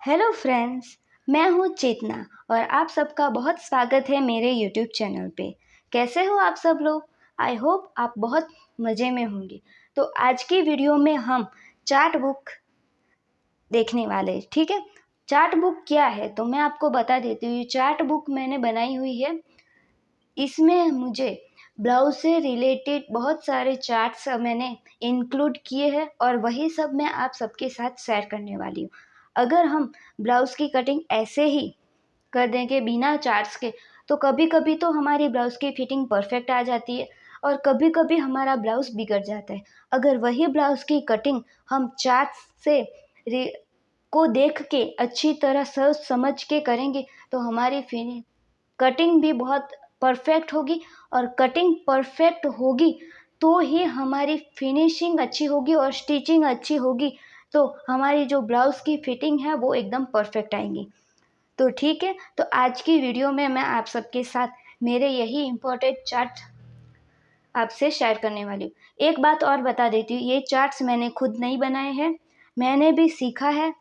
Hello friends, मैं हूँ चेतना और आप सबका बहुत स्वागत है मेरे यूट्यूब चैनल पे। कैसे हो आप सब लोग? आई होप आप बहुत मज़े में होंगे। तो आज की वीडियो में हम चार्ट बुक देखने वाले हैं, ठीक है। चार्ट बुक क्या है तो मैं आपको बता देती हूँ। चार्ट बुक मैंने बनाई हुई है। इसमें मुझे ब्लाउज से रिलेटेड बहुत सारे चार्ट्स मैंने इंक्लूड किए हैं और वही सब मैं आप सबके साथ शेयर करने वाली हूँ। अगर हम ब्लाउज की कटिंग ऐसे ही कर देंगे बिना चार्ट्स के तो कभी कभी तो हमारी ब्लाउज की फिटिंग परफेक्ट आ जाती है और कभी कभी हमारा ब्लाउज बिगड़ जाता है। अगर वही ब्लाउज की कटिंग हम चार्ट्स से को देख के अच्छी तरह सोच समझ के करेंगे तो हमारी कटिंग भी बहुत परफेक्ट होगी और कटिंग परफेक्ट होगी तो ही हमारी फिनिशिंग अच्छी होगी और स्टिचिंग अच्छी होगी तो हमारी जो ब्लाउज की फिटिंग है वो एकदम परफेक्ट आएंगी। तो ठीक है, तो आज की वीडियो में मैं आप सबके साथ मेरे यही इम्पोर्टेंट चार्ट आपसे शेयर करने वाली हूँ। एक बात और बता देती हूँ, ये चार्ट्स मैंने खुद नहीं बनाए हैं, मैंने भी सीखा है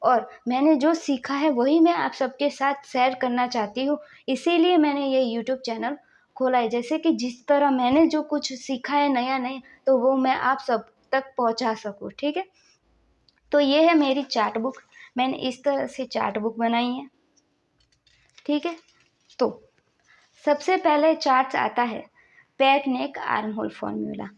और मैंने जो सीखा है वही मैं आप सबके साथ शेयर करना चाहती हूँ। इसीलिए मैंने ये यूट्यूब चैनल खोला है, जैसे कि जिस तरह मैंने जो कुछ सीखा है नया नया तो वो मैं आप सब तक पहुँचा सकूँ, ठीक है। तो ये है मेरी चार्ट बुक, मैंने इस तरह से चार्ट बुक बनाई है, ठीक है। तो सबसे पहले चार्ट आता है back neck arm hole formula.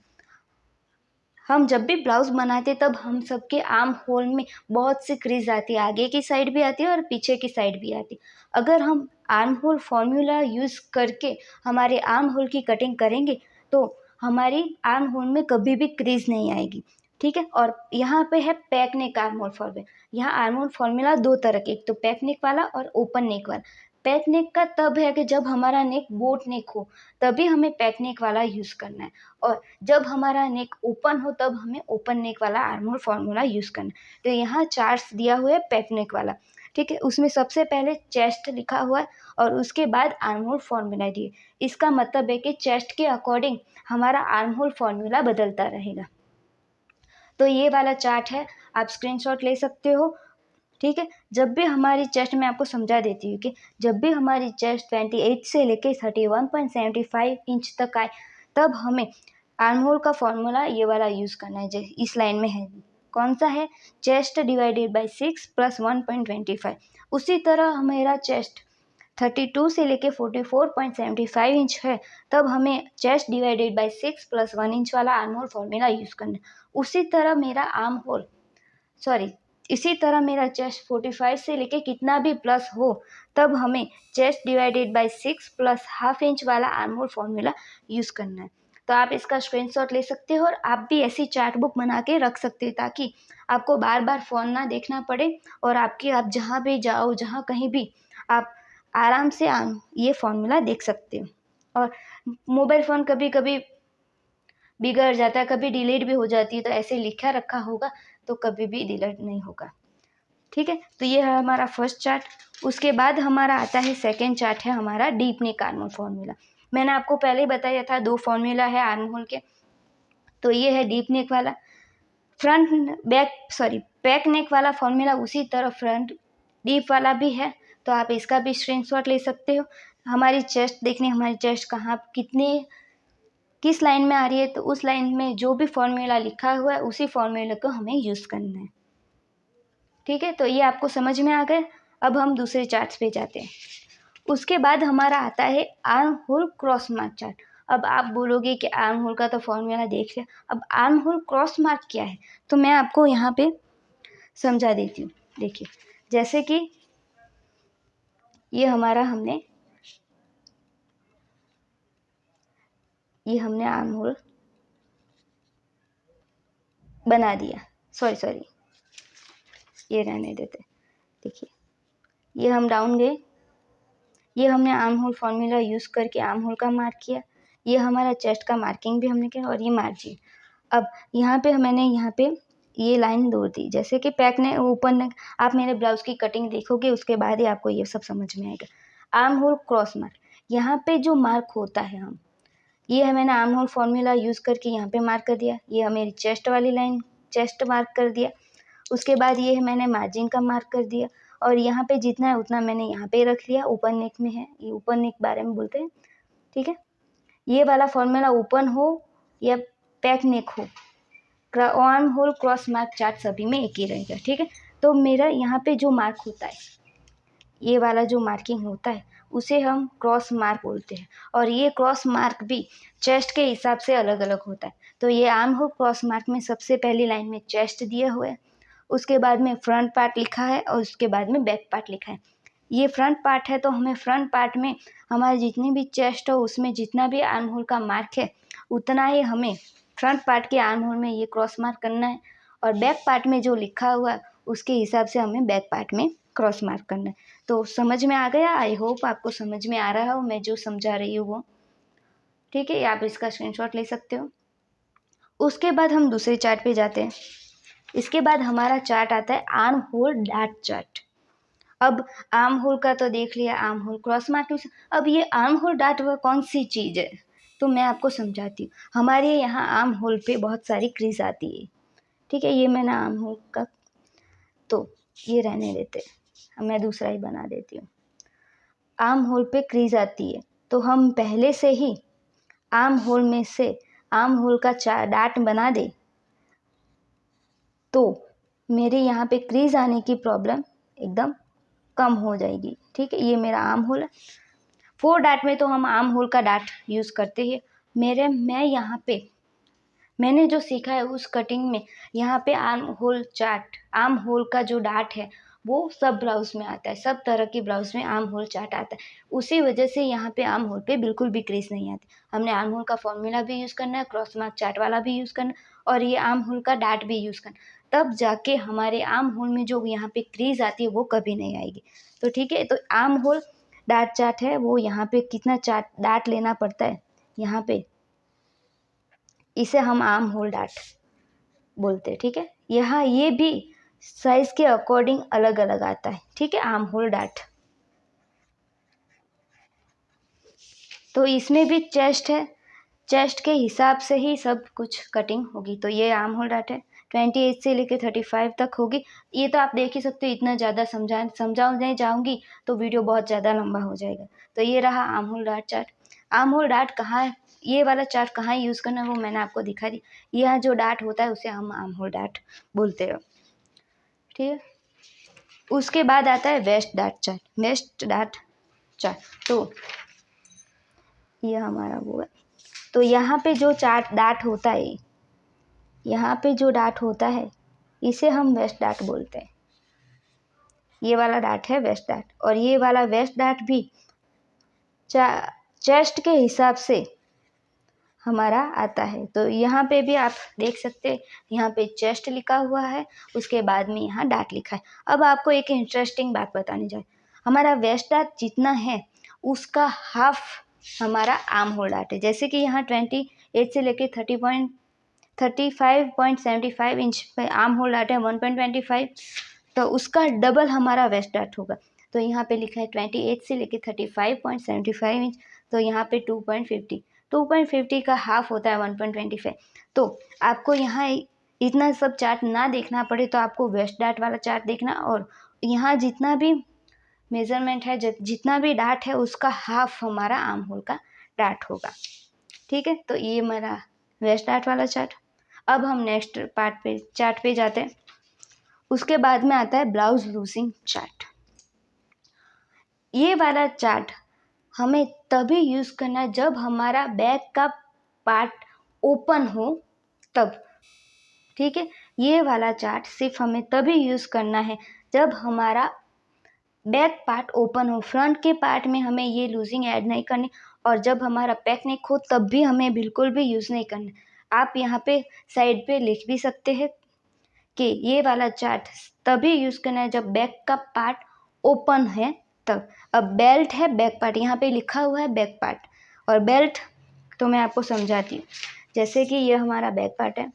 हम जब भी ब्लाउज बनाते तब हम सबके आर्म होल में बहुत सी क्रीज आती है, आगे की साइड भी आती है और पीछे की साइड भी आती है। अगर हम आर्म होल फॉर्मूला यूज़ करके हमारे आर्म होल की कटिंग करेंगे तो हमारी आर्म होल में कभी भी क्रीज नहीं आएगी, ठीक है। और यहाँ पे है पैक नेक आर्म होल फॉर्मूला। यहाँ आर्म होल फॉर्मूला दो तरह के, एक तो पैक नेक वाला और ओपन नेक वाला। पैक नेक का तब है कि जब हमारा नेक बोट नेक हो तभी हमें पैक नेक वाला यूज़ करना है और जब हमारा नेक ओपन हो तब हमें ओपन नेक वाला आर्म होल फॉर्मूला यूज़ करना है। तो यहाँ चार्ट्स दिया हुआ है पैक नेक वाला, ठीक है। उसमें सबसे पहले चेस्ट लिखा हुआ है और उसके बाद आर्म होल फॉर्मूला दिए। इसका मतलब है कि चेस्ट के अकॉर्डिंग हमारा आर्म होल फॉर्मूला बदलता रहेगा। तो ये वाला चार्ट है, आप स्क्रीनशॉट ले सकते हो, ठीक है। जब भी हमारी चेस्ट, मैं आपको समझा देती हूँ कि जब भी हमारी चेस्ट 28 से लेके 31.75 इंच तक आए तब हमें आर्म होल का फॉर्मूला ये वाला यूज़ करना है। जैसे इस लाइन में है, कौन सा है, चेस्ट डिवाइडेड बाई 6 प्लस 1.25। उसी तरह मेरा चेस्ट 32 से लेके 44.75 इंच है तब हमें chest divided by 6 plus 1 inch वाला आर्म होल फॉर्मूला यूज़ करना है। उसी तरह मेरा आर्म होल इसी तरह मेरा चेस्ट 45 से लेके कितना भी प्लस हो तब हमें chest divided by 6 plus half inch वाला आर्म होल फॉर्मूला यूज़ करना है। तो आप इसका स्क्रीनशॉट ले सकते हो और आप भी ऐसी चार्ट बुक बना के रख सकते हो ताकि आपको बार बार फ़ोन ना देखना पड़े और आप जहाँ भी जाओ, जहाँ कहीं भी आप आराम से ये फॉर्मूला देख सकते हो। और मोबाइल फ़ोन कभी कभी बिगड़ जाता है, कभी डिलीट भी हो जाती है, तो ऐसे लिखा रखा होगा तो कभी भी डिलीट नहीं होगा, ठीक है। तो ये है हमारा फर्स्ट चार्ट। उसके बाद हमारा आता है सेकेंड चार्ट, है हमारा deep neck arm hole formula. मैंने आपको पहले ही बताया था दो फॉर्मूला है आर्म होल के। तो ये है डीप नेक वाला, बैक नेक वाला फॉर्मूला उसी तरह फ्रंट डीप वाला भी है, तो आप इसका भी स्क्रीनशॉट ले सकते हो। हमारी चेस्ट देखने, हमारी चेस्ट कहाँ किस लाइन में आ रही है तो उस लाइन में जो भी फॉर्मूला लिखा हुआ है उसी फॉर्मूले को हमें यूज़ करना है, ठीक है। तो ये आपको समझ में आ गए। अब हम दूसरे चार्ट्स पे जाते हैं। उसके बाद हमारा आता है arm hole cross mark chart. अब आप बोलोगे कि आर्म होल का तो फॉर्मूला देख लिया, अब आर्म होल क्रॉस मार्क क्या है तो मैं आपको यहाँ पे समझा देती हूँ। देखिए, जैसे कि ये हमने आर्म होल बना दिया, सॉरी ये रहने देते। देखिए, ये हम डाउन गए, ये हमने आर्म होल फॉर्मूला यूज़ करके आर्म होल का मार्क किया, ये हमारा चेस्ट का मार्किंग भी हमने किया और ये मार्जिन। अब मैंने यहाँ पे ये लाइन दो दी, जैसे कि पैक ने ऊपर ने, आप मेरे ब्लाउज की कटिंग देखोगे उसके बाद ही आपको ये सब समझ में आएगा। आर्म होल क्रॉस मार्क, यहाँ पे जो मार्क होता है ये है, मैंने आर्म होल फॉर्मूला यूज़ करके यहाँ पे मार्क कर दिया। ये है मेरी चेस्ट वाली लाइन, चेस्ट मार्क कर दिया उसके बाद ये मैंने मार्जिन का मार्क कर दिया और यहाँ पे जितना है उतना मैंने यहाँ पे रख लिया। ओपन नेक में है, ये ओपन नेक बारे में बोलते हैं, ठीक है। ये वाला फॉर्मूला ओपन हो या पैक नेक हो, arm hole cross mark chart सभी में एक ही रहेगा, ठीक है। तो मेरा यहाँ पे जो मार्क होता है, ये वाला जो मार्किंग होता है उसे हम क्रॉस मार्क बोलते हैं और ये क्रॉस मार्क भी चेस्ट के हिसाब से अलग अलग होता है। तो ये आर्म होल क्रॉस मार्क में सबसे पहली लाइन में चेस्ट दिया हुआ है, उसके बाद में फ्रंट पार्ट लिखा है और उसके बाद में बैक पार्ट लिखा है। ये फ्रंट पार्ट है तो हमें फ्रंट पार्ट में हमारे जितनी भी चेस्ट हो उसमें जितना भी आर्म होल का मार्क है उतना ही हमें फ्रंट पार्ट के आर्म होल में ये क्रॉस मार्क करना है और बैक पार्ट में जो लिखा हुआ है उसके हिसाब से हमें बैक पार्ट में क्रॉस मार्क करना है। तो समझ में आ गया? आई होप आपको समझ में आ रहा हो मैं जो समझा रही हूँ वो, ठीक है। आप इसका स्क्रीनशॉट ले सकते हो। उसके बाद हम दूसरे चार्ट पे जाते हैं। इसके बाद हमारा चार्ट आता है आर्म होल डार्ट चार्ट। अब आर्म होल का तो देख लिया, आर्म होल क्रॉस मार्किंग। अब ये आर्म होल डार्ट वह कौन सी चीज़ है तो मैं आपको समझाती हूँ। हमारे यहाँ आर्म होल पे बहुत सारी क्रीज आती है, ठीक है। ये मैंने आर्म होल का, तो ये रहने देते, मैं दूसरा ही बना देती हूँ। आर्म होल पे क्रीज आती है तो हम पहले से ही आर्म होल में से आर्म होल का डार्ट बना दे तो मेरे यहाँ पे क्रीज आने की प्रॉब्लम एकदम कम हो जाएगी, ठीक है। ये मेरा आर्म होल है। 4 डार्ट में तो हम आर्म होल का डार्ट यूज़ करते हैं। मैं यहाँ पे मैंने जो सीखा है उस कटिंग में यहाँ पे arm hole chart, arm hole का जो डार्ट है वो सब ब्लाउज में आता है, सब तरह की ब्लाउज में आर्म होल चार्ट आता है। उसी वजह से यहाँ पे आर्म होल पे बिल्कुल भी क्रीज नहीं आती। हमने आर्म होल का फॉर्मूला भी यूज़ करना है, क्रॉस मार्क चार्ट वाला भी यूज़ करना और ये आर्म होल का डार्ट भी यूज़ करना, तब जाके हमारे आर्म होल में जो यहाँ पे क्रीज आती है वो कभी नहीं आएगी। तो ठीक है, तो आर्म होल डार्ट चार्ट है वो यहाँ पे कितना चार्ट डार्ट लेना पड़ता है यहाँ पे, इसे हम आर्म होल डार्ट बोलते हैं, ठीक है। यहाँ ये भी साइज के अकॉर्डिंग अलग अलग आता है, ठीक है, आर्म होल डार्ट। तो इसमें भी चेस्ट है, चेस्ट के हिसाब से ही सब कुछ कटिंग होगी। तो ये आर्म होल डार्ट है, 28 से लेकर 35 तक होगी। ये तो आप देख ही सकते हो, इतना ज़्यादा समझाने जाऊँगी तो वीडियो बहुत ज़्यादा लंबा हो जाएगा। तो ये रहा arm hole dart chart. Arm hole dart कहाँ है, ये वाला चार्ट कहाँ यूज़ करना है वो मैंने आपको दिखा दी। यह जो डार्ट होता है उसे हम आर्म होल डार्ट बोलते हैं, ठीक है। उसके बाद आता है west dart chart. West dart chart तो ये हमारा वो है। तो यहाँ पे जो चार्ट डार्ट होता है, यहाँ पे जो डार्ट होता है इसे हम वेस्ट डार्ट बोलते हैं। ये वाला डार्ट है वेस्ट डार्ट और ये वाला वेस्ट डार्ट भी चेस्ट के हिसाब से हमारा आता है। तो यहाँ पे भी आप देख सकते हैं, यहाँ पे चेस्ट लिखा हुआ है, उसके बाद में यहाँ डार्ट लिखा है। अब आपको एक इंटरेस्टिंग बात बताने जाए, हमारा वेस्ट डार्ट जितना है उसका हाफ हमारा आर्म होल डार्ट है। जैसे कि यहाँ 28 से लेके 35.75 इंच पे आर्म होल डार्ट है 1.25, तो उसका डबल हमारा वेस्ट डार्ट होगा। तो यहाँ पे लिखा है 28 से लेके 35.75 इंच, तो यहाँ पे 2.50 का हाफ होता है 1.25। तो आपको यहाँ इतना सब चार्ट ना देखना पड़े तो आपको वेस्ट डार्ट वाला चार्ट देखना और यहाँ जितना भी मेजरमेंट है, जितना भी डार्ट है उसका हाफ हमारा आर्म होल का डार्ट होगा, ठीक है। तो ये मेरा वेस्ट डार्ट वाला चार्ट। अब हम नेक्स्ट चार्ट पे जाते हैं। उसके बाद में आता है ब्लाउज लूजिंग चार्ट। ये वाला चार्ट हमें तभी यूज़ करना है जब हमारा बैक का पार्ट ओपन हो तब, ठीक है। ये वाला चार्ट सिर्फ हमें तभी यूज़ करना है जब हमारा बैक पार्ट ओपन हो। फ्रंट के पार्ट में हमें ये लूजिंग ऐड नहीं करनी और जब हमारा बैक नेक हो तब भी हमें बिल्कुल भी यूज़ नहीं करना। आप यहाँ पे साइड पे लिख भी सकते हैं कि ये वाला चार्ट तभी यूज़ करना है जब बैक का पार्ट ओपन है तब। अब बेल्ट है बैक पार्ट, यहाँ पे लिखा हुआ है बैक पार्ट और बेल्ट तो मैं आपको समझाती हूँ। जैसे कि ये हमारा बैक पार्ट है,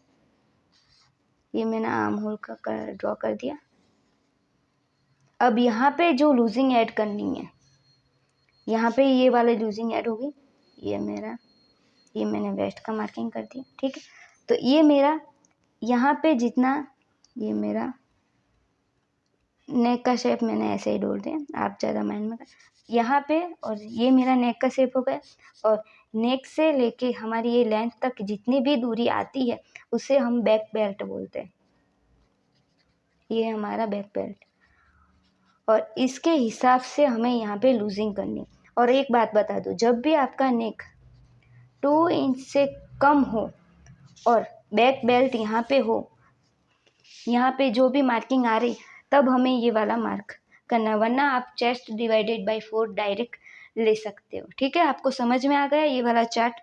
ये मैंने आर्म होल का ड्रॉ कर दिया। अब यहाँ पे जो लूजिंग ऐड करनी है, यहाँ पे ये वाली लूजिंग ऐड होगी। ये मैंने वेस्ट का मार्किंग कर दिया, ठीक है। तो ये मेरा यहाँ पे जितना, ये मेरा नेक का शेप मैंने ऐसे ही डोल दिया, आप ज़्यादा माइंड में यहाँ पे, और ये मेरा नेक का शेप हो गया। और नेक से लेके हमारी ये लेंथ तक जितनी भी दूरी आती है उसे हम बैक बेल्ट बोलते हैं। ये हमारा बैक बेल्ट, और इसके हिसाब से हमें यहाँ पे लूजिंग करनी। और एक बात बता दूँ, जब भी आपका नेक 2 इंच से कम हो और बैक बेल्ट यहाँ पे हो, यहाँ पे जो भी मार्किंग आ रही, तब हमें ये वाला मार्क करना, वरना आप चेस्ट डिवाइडेड बाय 4 डायरेक्ट ले सकते हो। ठीक है, आपको समझ में आ गया ये वाला चार्ट।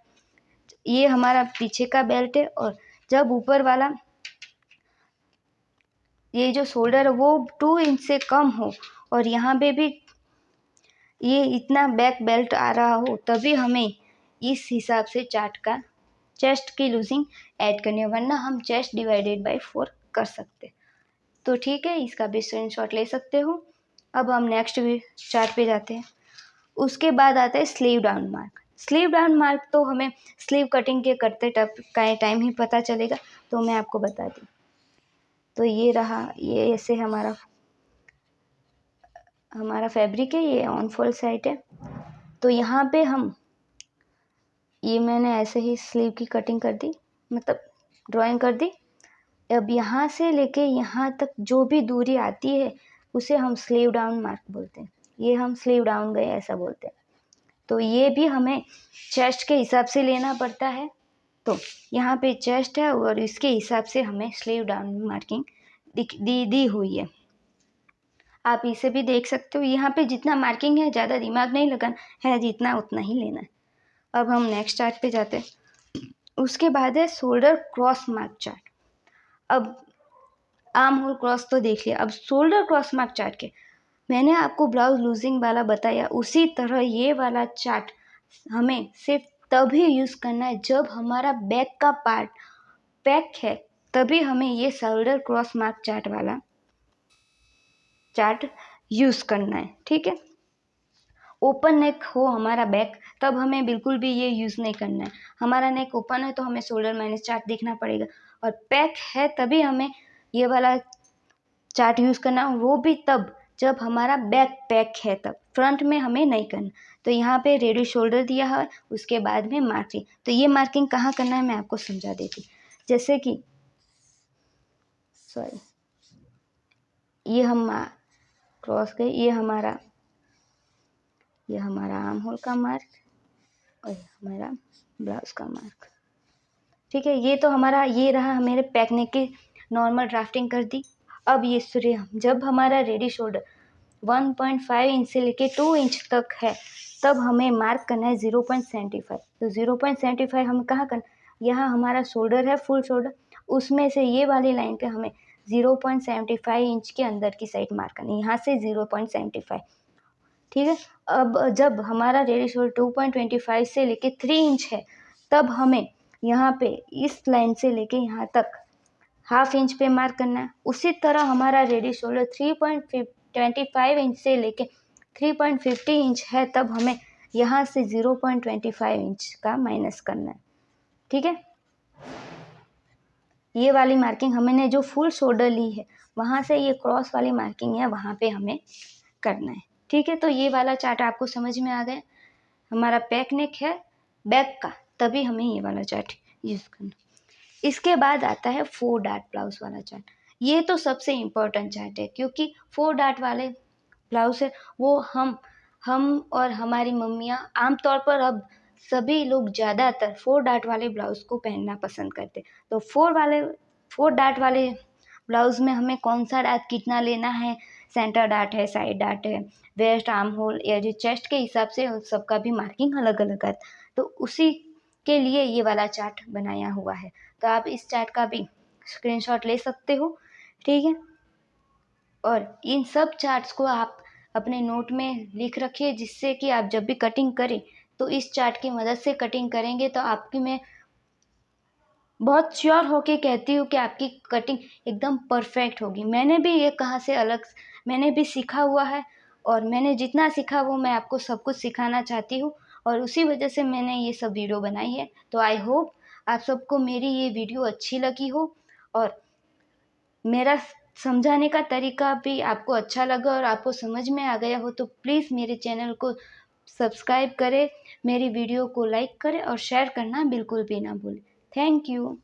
ये हमारा पीछे का बेल्ट है, और जब ऊपर वाला ये जो शोल्डर है वो 2 इंच से कम हो और यहाँ पे भी ये इतना बैक बेल्ट आ रहा हो, तभी हमें इस हिसाब से चार्ट का चेस्ट की लूजिंग ऐड करनी है, वरना हम चेस्ट डिवाइडेड बाय 4 कर सकते। तो ठीक है, इसका भी स्क्रीनशॉट ले सकते हो। अब हम नेक्स्ट चार्ट पे जाते हैं। उसके बाद आता है sleeve down mark. Sleeve down mark तो हमें स्लीव कटिंग के करते टाइम ही पता चलेगा, तो मैं आपको बता दी। तो ये रहा, ये ऐसे हमारा फैब्रिक है, ये ऑन फॉल साइड है। तो यहाँ पे हम ये मैंने ऐसे ही स्लीव की कटिंग कर दी, मतलब ड्राइंग कर दी। अब यहाँ से लेके यहाँ तक जो भी दूरी आती है उसे हम स्लीव डाउन मार्क बोलते हैं। ये हम स्लीव डाउन गए ऐसा बोलते हैं। तो ये भी हमें चेस्ट के हिसाब से लेना पड़ता है। तो यहाँ पे चेस्ट है और इसके हिसाब से हमें स्लीव डाउन मार्किंग दी हुई है। आप इसे भी देख सकते हो, यहाँ पे जितना मार्किंग है ज़्यादा दिमाग नहीं लगाना है, जितना उतना ही लेना है। अब हम नेक्स्ट चार्ट पे जाते हैं। उसके बाद है शोल्डर क्रॉस मार्क चार्ट। अब आर्म होल क्रॉस तो देख लिया, अब शोल्डर क्रॉस मार्क चार्ट के मैंने आपको ब्लाउज लूजिंग वाला बताया, उसी तरह ये वाला चार्ट हमें सिर्फ तभी यूज़ करना है जब हमारा बैक का पार्ट पैक है, तभी हमें ये शोल्डर क्रॉस मार्क चार्ट वाला चार्ट यूज़ करना है। ठीक है, ओपन नेक हो हमारा बैक, तब हमें बिल्कुल भी ये यूज़ नहीं करना है। हमारा नेक ओपन है तो हमें शोल्डर माइनस चार्ट देखना पड़ेगा, और पैक है तभी हमें ये वाला चार्ट यूज़ करना, वो भी तब जब हमारा बैक पैक है, तब फ्रंट में हमें नहीं करना। तो यहाँ पे रेडी शोल्डर दिया है, उसके बाद में मार्किंग। तो ये मार्किंग कहाँ करना है मैं आपको समझा देती। जैसे कि सॉरी, ये हम क्रॉस गए, ये हमारा आर्म होल का मार्क और हमारा ब्लाउज का मार्क। ठीक है, ये तो हमारा ये रहा, मेरे पैक नेक की नॉर्मल ड्राफ्टिंग कर दी। अब ये सूर्य, जब हमारा रेडी शोल्डर 1.5 इंच से लेके 2 इंच तक है, तब हमें मार्क करना है 0.75। तो 0.75 हम कहाँ करना, यहाँ हमारा शोल्डर है फुल शोल्डर, उसमें से ये वाली लाइन पे हमें 0.75 इंच के अंदर की साइड मार्क करनी है, यहाँ से 0.75। ठीक है, अब जब हमारा रेडी शोल्डर 2.25 से लेके 3 इंच है, तब हमें यहाँ पे इस लाइन से लेके यहाँ तक हाफ इंच पे मार्क करना है। उसी तरह हमारा रेडी शोल्डर 3.25 इंच से लेके 3.50 इंच है, तब हमें यहाँ से 0.25 इंच का माइनस करना है। ठीक है, ये वाली मार्किंग हमने जो फुल शोल्डर ली है वहाँ से ये क्रॉस वाली मार्किंग है, वहाँ पे हमें करना है। ठीक है, तो ये वाला चार्ट आपको समझ में आ गया। हमारा पैक नेक है बैक का, तभी हमें ये वाला चार्ट यूज़ करना। इसके बाद आता है 4 डार्ट ब्लाउज वाला चार्ट। ये तो सबसे इम्पोर्टेंट चार्ट है, क्योंकि 4 डार्ट वाले ब्लाउज है वो हम और हमारी मम्मियाँ आमतौर पर, अब सभी लोग ज़्यादातर 4 डार्ट वाले ब्लाउज को पहनना पसंद करते। तो 4 डार्ट वाले ब्लाउज में हमें कौन सा डार्ट कितना लेना है, सेंटर डार्ट है, साइड डार्ट है, वेस्ट, आर्म होल या जो चेस्ट के हिसाब से उन सबका भी मार्किंग अलग अलग है। तो उसी के लिए ये वाला चार्ट बनाया हुआ है। तो आप इस चार्ट का भी स्क्रीनशॉट ले सकते हो। ठीक है, और इन सब चार्ट्स को आप अपने नोट में लिख रखिए, जिससे कि आप जब भी कटिंग करें तो इस चार्ट की मदद से कटिंग करेंगे, तो आपकी मैं बहुत श्योर होके कहती हूँ कि आपकी कटिंग एकदम परफेक्ट होगी। मैंने भी ये कहाँ से अलग, मैंने भी सीखा हुआ है, और मैंने जितना सीखा वो मैं आपको सब कुछ सिखाना चाहती हूँ, और उसी वजह से मैंने ये सब वीडियो बनाई है। तो आई होप आप सबको मेरी ये वीडियो अच्छी लगी हो, और मेरा समझाने का तरीका भी आपको अच्छा लगा और आपको समझ में आ गया हो तो प्लीज़ मेरे चैनल को सब्सक्राइब करें, मेरी वीडियो को लाइक करें और शेयर करना बिल्कुल भी ना भूलें। Thank you.